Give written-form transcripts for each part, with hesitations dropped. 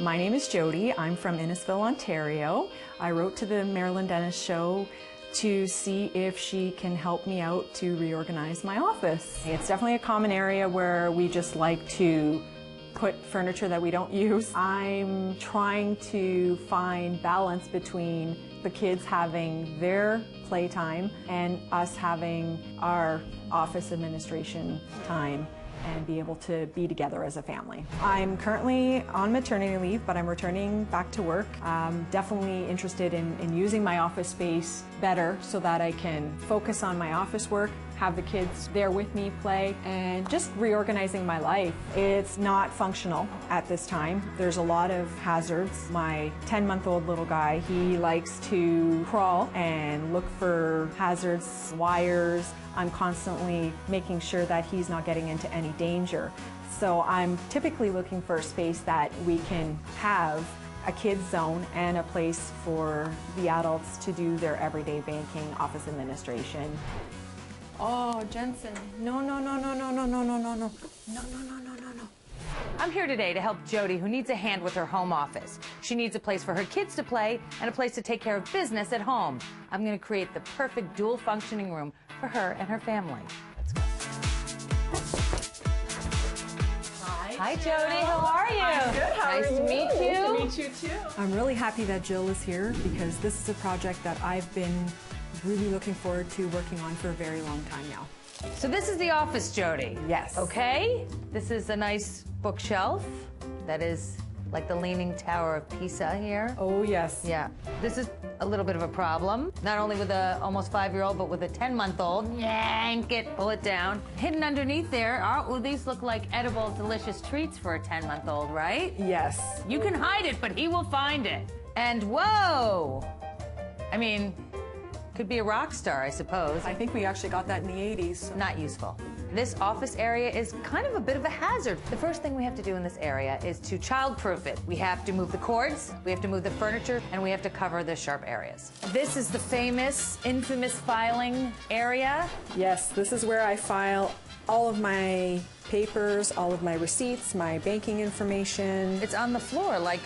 My name is Jody. I'm from Innisfil, Ontario. I wrote to the Marilyn Denis Show to see if she can help me out to reorganize my office. It's definitely a common area where we just like to put furniture that we don't use. I'm trying to find balance between the kids having their playtime and us having our office administration time and be able to be together as a family. I'm currently on maternity leave, but I'm returning back to work. I'm definitely interested in using my office space better so that I can focus on my office work, have the kids there with me, play, and just reorganizing my life. It's not functional at this time. There's a lot of hazards. My 10-month-old little guy, he likes to crawl and look for hazards, wires. I'm constantly making sure that he's not getting into any danger. So I'm typically looking for a space that we can have a kids zone and a place for the adults to do their everyday banking, office administration. Oh, Jensen, no. I'm here today to help Jody, who needs a hand with her home office. She needs a place for her kids to play and a place to take care of business at home. I'm going to create the perfect dual functioning room for her and her family. Let's go. Hi, Jody. How are you? I'm good. How are you? Nice to meet you. Nice to meet you, too. I'm really happy that Jill is here because this is a project that I've been really looking forward to working on for a very long time now. So this is the office, Jody. Yes. Okay. This is a nice bookshelf that is like the Leaning Tower of Pisa here. Oh, yes. Yeah. This is a little bit of a problem, not only with a almost 5-year-old, but with a 10-month-old. Yank it, pull it down. Hidden underneath there, well, these look like edible, delicious treats for a 10-month-old, right? Yes. You can hide it, but he will find it. And whoa! I mean, could be a rock star, I suppose. I think we actually got that in the 80s. So. Not useful. This office area is kind of a bit of a hazard. The first thing we have to do in this area is to child-proof it. We have to move the cords, we have to move the furniture, and we have to cover the sharp areas. This is the famous, infamous filing area. Yes, this is where I file all of my papers, all of my receipts, my banking information. It's on the floor, like,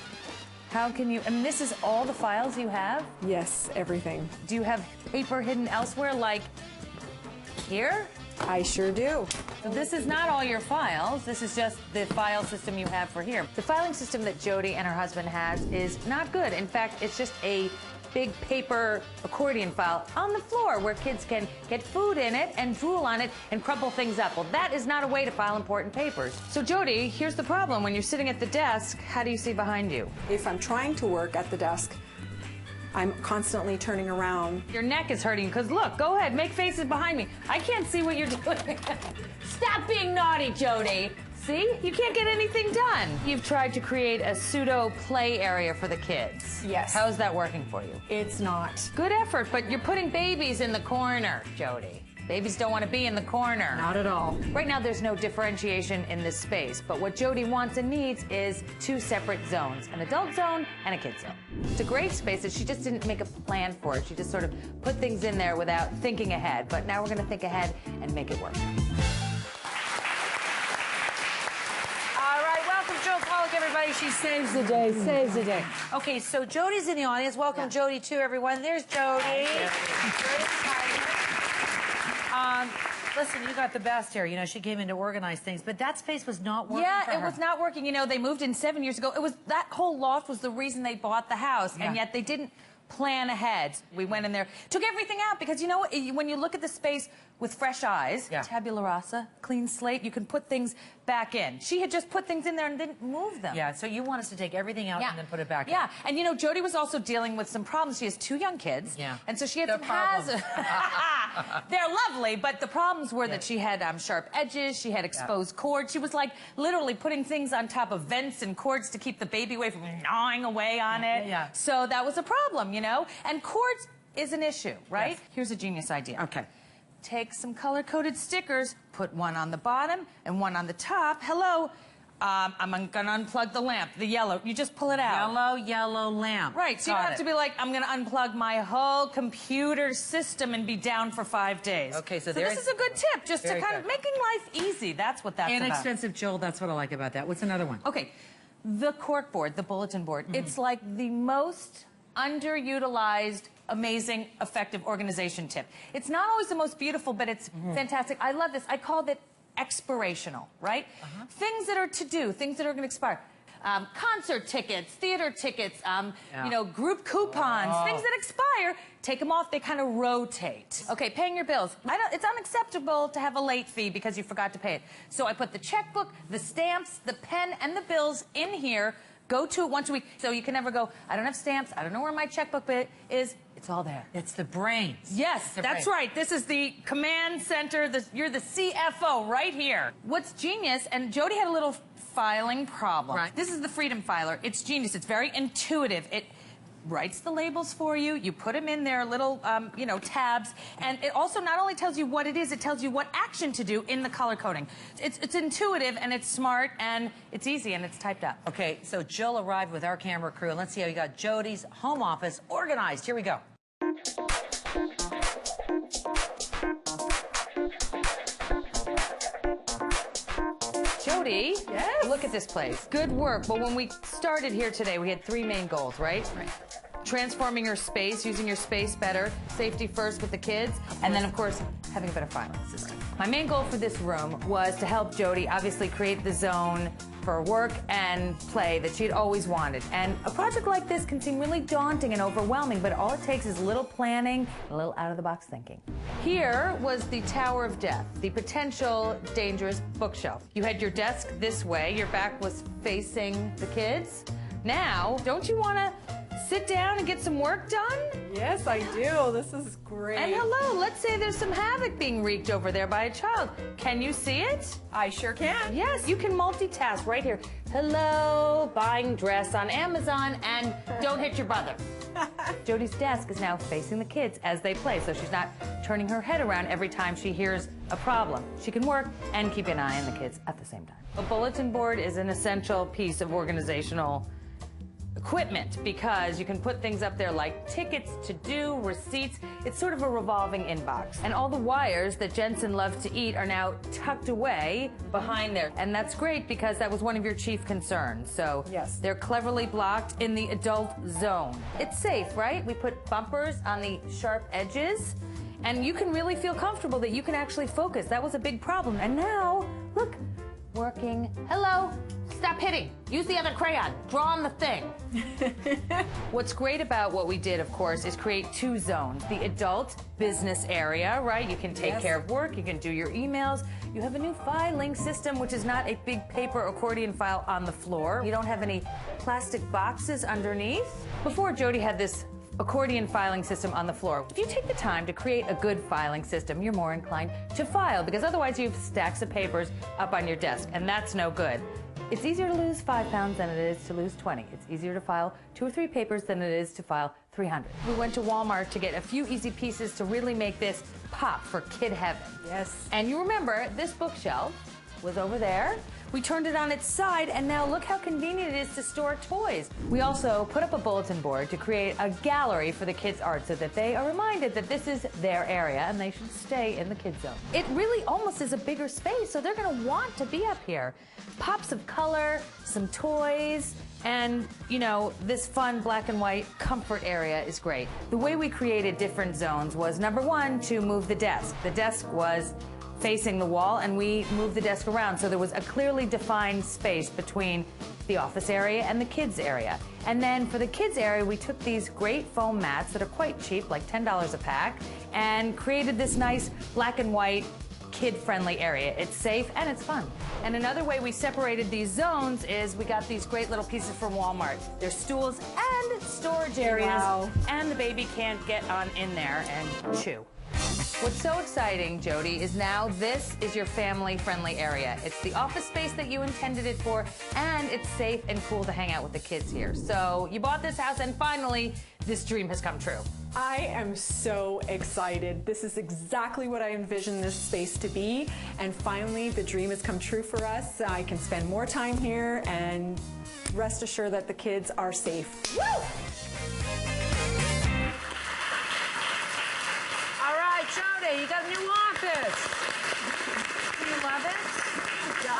how can you, I mean, this is all the files you have? Yes, everything. Do you have paper hidden elsewhere, like here? I sure do. So this is not all your files. This is just the file system you have for here. The filing system that Jody and her husband has is not good. In fact, it's just a big paper accordion file on the floor where kids can get food in it and drool on it and crumple things up. Well, that is not a way to file important papers. So Jody, here's the problem. When you're sitting at the desk, how do you see behind you? If I'm trying to work at the desk, I'm constantly turning around. Your neck is hurting because look, go ahead, make faces behind me. I can't see what you're doing. Stop being naughty, Jody. See? You can't get anything done. You've tried to create a pseudo play area for the kids. Yes. How's that working for you? It's not. Good effort, but you're putting babies in the corner, Jody. Babies don't want to be in the corner. Not at all. Right now, there's no differentiation in this space, but what Jody wants and needs is 2 separate zones, an adult zone and a kid zone. It's a great space that she just didn't make a plan for it. She just sort of put things in there without thinking ahead, but now we're going to think ahead and make it work. All right, welcome Jill Pollack, everybody. She saves the day, saves the day. Okay, so Jody's in the audience. Welcome Jody too, everyone. There's Jody. Listen, you got the best here. You know, she came in to organize things, but that space was not working for her. Yeah, it was not working. You know, they moved in 7 years ago. It was, that whole loft was the reason they bought the house, and yet they didn't plan ahead. We went in there, took everything out, because you know, when you look at the space with fresh eyes, tabula rasa, clean slate, you can put things back in. She had just put things in there and didn't move them. Yeah, so you want us to take everything out and then put it back in. Yeah, and you know, Jody was also dealing with some problems. She has 2 young kids. Yeah. And so she had some hazards. They're lovely, but the problems were that she had sharp edges, she had exposed cords. She was like literally putting things on top of vents and cords to keep the baby away from gnawing away on it. Yeah. So that was a problem, you know? And cords is an issue, right? Yes. Here's a genius idea. Okay. Take some color-coded stickers, put one on the bottom and one on the top. Hello, I'm gonna unplug the lamp, the yellow. You just pull it out. Yellow lamp. Right, so you don't have to be like, I'm gonna unplug my whole computer system and be down for 5 days. Okay, so this is a good tip, just to kind of making life easy. That's what that's about. Inexpensive, Jill, that's what I like about that. What's another one? Okay. the cork board, the bulletin board. It's like the most underutilized, amazing, effective organization tip. It's not always the most beautiful, but it's fantastic. I love this. I called it expirational, right? Things that are to do, things that are going to expire. Concert tickets, theater tickets, you know, group coupons, things that expire, take them off, they kind of rotate. Okay, paying your bills. It's unacceptable to have a late fee because you forgot to pay it. So I put the checkbook, the stamps, the pen, and the bills in here. Go to it once a week. So you can never go, I don't have stamps, I don't know where my checkbook is. It's all there. It's the brains. Yes, that's right. This is the command center. You're the CFO right here. What's genius, and Jody had a little filing problem. Right. This is the Freedom Filer. It's genius. It's very intuitive. It writes the labels for you. You put them in their little, you know, tabs. And it also not only tells you what it is, it tells you what action to do in the color coding. It's intuitive, and it's smart, and it's easy, and it's typed up. Okay, so Jill arrived with our camera crew, and let's see how you got Jody's home office organized. Here we go. Jody, look at this place. Good work. Well, when we started here today, we had 3 main goals, right? Right. Transforming your space, using your space better, safety first with the kids, and then, of course, having a better filing system. My main goal for this room was to help Jody obviously create the zone for work and play that she'd always wanted. And a project like this can seem really daunting and overwhelming, but all it takes is a little planning, a little out-of-the-box thinking. Here was the Tower of Death, the potential dangerous bookshelf. You had your desk this way, your back was facing the kids. Now, don't you want to sit down and get some work done? Yes, I do. This is great. And hello, let's say there's some havoc being wreaked over there by a child. Can you see it? I sure can. Yes, you can multitask right here. Hello, buying dress on Amazon, and don't hit your brother. Jody's desk is now facing the kids as they play, so she's not turning her head around every time she hears a problem. She can work and keep an eye on the kids at the same time. A bulletin board is an essential piece of organizational equipment because you can put things up there like tickets, to-do, receipts. It's sort of a revolving inbox. And all the wires that Jensen loves to eat are now tucked away behind there. And that's great because that was one of your chief concerns. So yes, they're cleverly blocked in the adult zone. It's safe, right? We put bumpers on the sharp edges, and you can really feel comfortable that you can actually focus. That was a big problem. And now, look, working. Hello. Stop hitting. Use the other crayon. Draw on the thing. What's great about what we did, of course, is create 2 zones. The adult business area, right? You can take care of work. You can do your emails. You have a new filing system, which is not a big paper accordion file on the floor. You don't have any plastic boxes underneath. Before, Jody had this accordion filing system on the floor. If you take the time to create a good filing system, you're more inclined to file, because otherwise you have stacks of papers up on your desk, and that's no good. It's easier to lose 5 pounds than it is to lose 20. It's easier to file 2 or 3 papers than it is to file 300. We went to Walmart to get a few easy pieces to really make this pop for kid heaven. Yes. And you remember, this bookshelf was over there. We turned it on its side, and now look how convenient it is to store toys. We also put up a bulletin board to create a gallery for the kids' art so that they are reminded that this is their area and they should stay in the kids' zone. It really almost is a bigger space, so they're going to want to be up here. Pops of color, some toys, and, you know, this fun black and white comfort area is great. The way we created different zones was, number 1, to move the desk. The desk was facing the wall, and we moved the desk around so there was a clearly defined space between the office area and the kids area. And then for the kids area, we took these great foam mats that are quite cheap, like $10 a pack, and created this nice black and white kid-friendly area. It's safe and it's fun. And another way we separated these zones is we got these great little pieces from Walmart. There's stools and storage areas, and the baby can't get on in there and chew. What's so exciting, Jody, is now this is your family-friendly area. It's the office space that you intended it for, and it's safe and cool to hang out with the kids here. So you bought this house, and finally, this dream has come true. I am so excited. This is exactly what I envisioned this space to be, and finally, the dream has come true for us. I can spend more time here, and rest assured that the kids are safe. Woo! Jody, you got a new office. Do you love it? Yeah.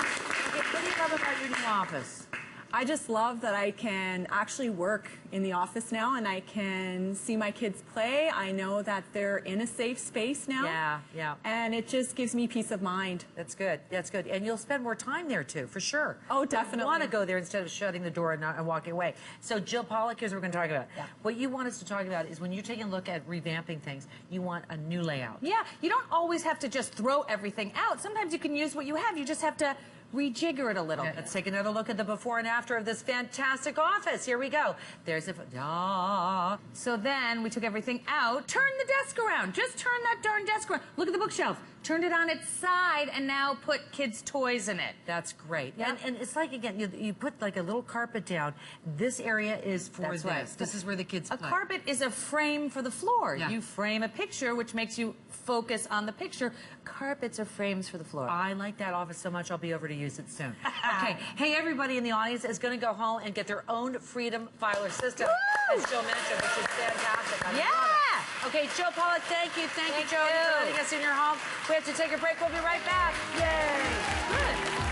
Okay, what do you love about your new office? I just love that I can actually work in the office now and I can see my kids play. I know that they're in a safe space now. Yeah, yeah. And it just gives me peace of mind. That's good. That's good. And you'll spend more time there too, for sure. Oh, definitely. You want to go there instead of shutting the door and walking away. So Jill Pollack, here's what we're going to talk about. Yeah. What you want us to talk about is when you're taking a look at revamping things, you want a new layout. Yeah, you don't always have to just throw everything out. Sometimes you can use what you have. You just have to rejigger it a little. Let's take another look at the before and after of this fantastic office. Here we go. There's a... So then we took everything out. Turn the desk around. Just turn that darn desk around. Look at the bookshelf. Turned it on its side and now put kids' toys in it. That's great. Yeah. And it's like, again, you put like a little carpet down. This area is for That's this. right. This is where the kids A play. carpet is a frame for the floor. Yeah. You frame a picture, which makes you focus on the picture. Carpets are frames for the floor. I like that office so much, I'll be over to use it soon. Okay. Hey, everybody in the audience is going to go home and get their own Freedom Filer system, as Jill mentioned, which is fantastic. I love it. Okay, Jill Pollack, thank you, Joe, for letting us in your home. We have to take a break. We'll be right back. Yay! Good.